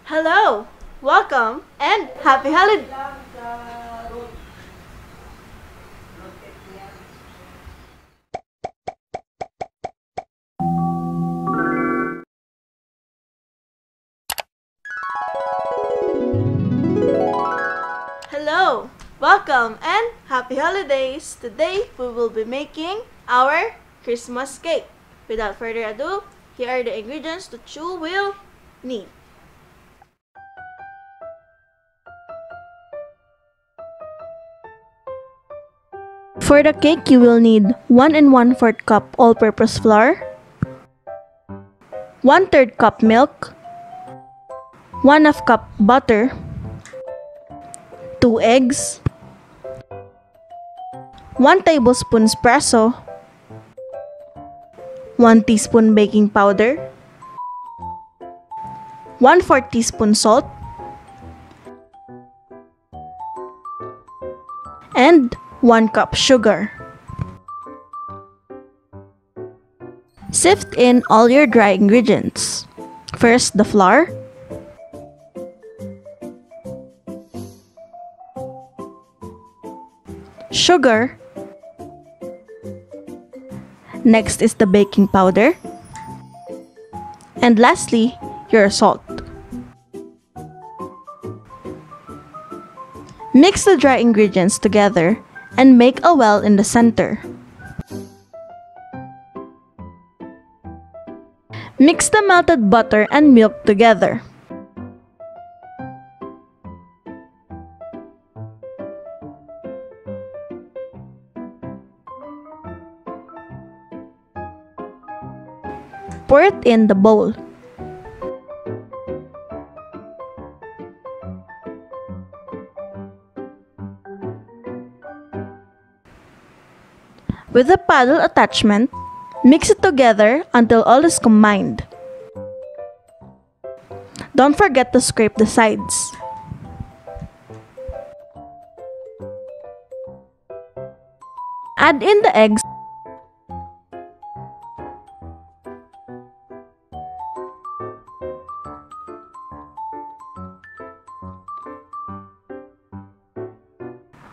Hello, welcome, and happy holiday! Hello, welcome, and happy holidays! Today, we will be making our Christmas cake. Without further ado, here are the ingredients that you will need. For the cake, you will need 1 1/4 cup all-purpose flour, 1/3 cup milk, 1/2 cup butter, 2 eggs, 1 tablespoon espresso, 1 teaspoon baking powder, 1/4 teaspoon salt, and 1 cup sugar. Sift in all your dry ingredients. First, the flour, sugar, next is the baking powder, and lastly, your salt. Mix the dry ingredients together and make a well in the center. Mix the melted butter and milk together. Pour it in the bowl. With the paddle attachment, mix it together until all is combined. Don't forget to scrape the sides. Add in the eggs.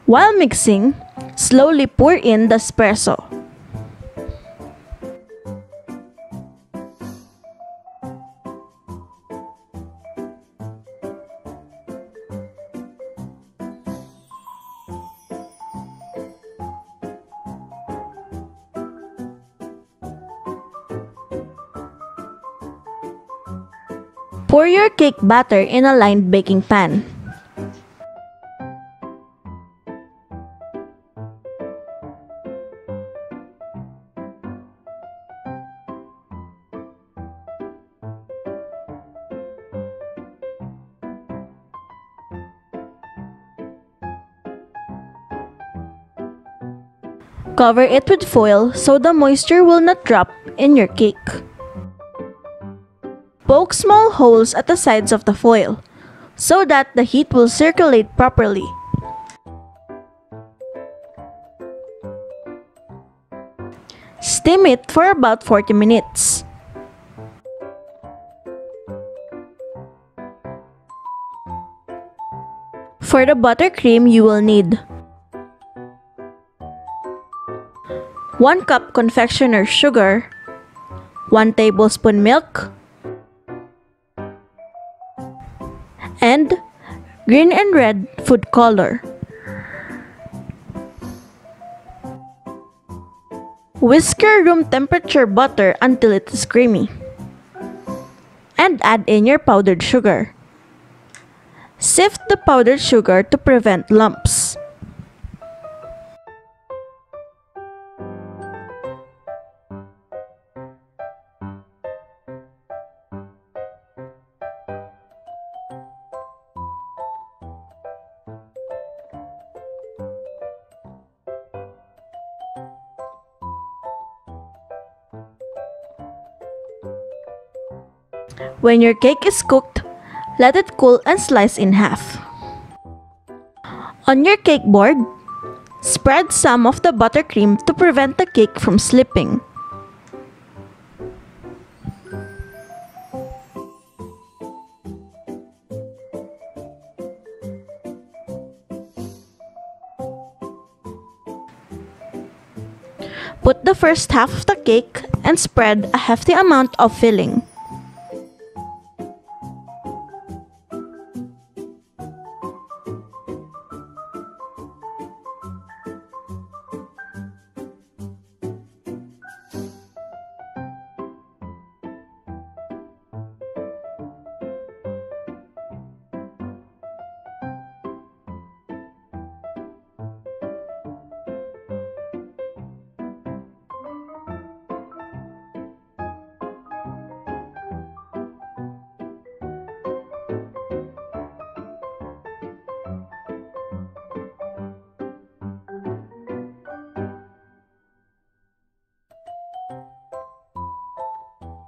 While mixing, slowly pour in the espresso. Pour your cake batter in a lined baking pan. Cover it with foil so the moisture will not drop in your cake. Poke small holes at the sides of the foil so that the heat will circulate properly. Steam it for about 40 minutes. For the buttercream, you will need 1 cup confectioner's sugar, 1 tablespoon milk, and green and red food color. Whisk your room temperature butter until it is creamy. And add in your powdered sugar. Sift the powdered sugar to prevent lumps. When your cake is cooked, let it cool and slice in half. On your cake board, spread some of the buttercream to prevent the cake from slipping. Put the first half of the cake and spread a hefty amount of filling.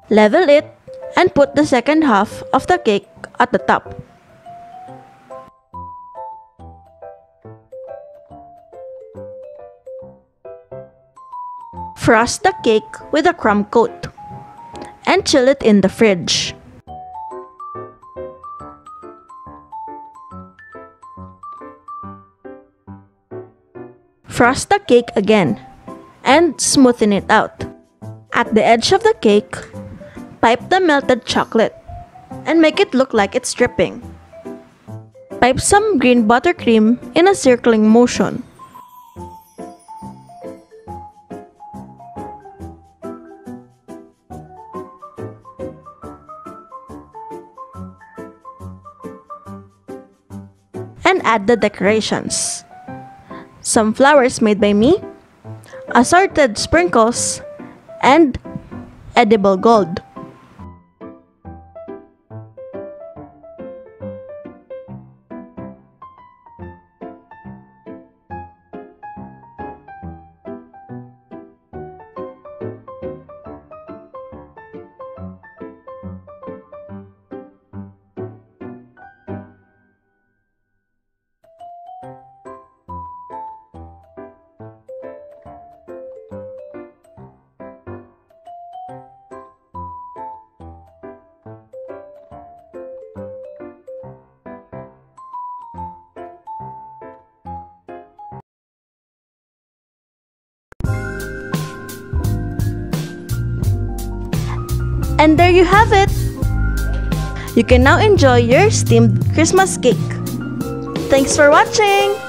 Level it and put the second half of the cake at the top. Frost the cake with a crumb coat and chill it in the fridge. Frost the cake again and smoothen it out. At the edge of the cake, pipe the melted chocolate and make it look like it's dripping. Pipe some green buttercream in a circling motion. And add the decorations. Some flowers made by me, assorted sprinkles, and edible gold. And there you have it! You can now enjoy your steamed Christmas cake. Thanks for watching!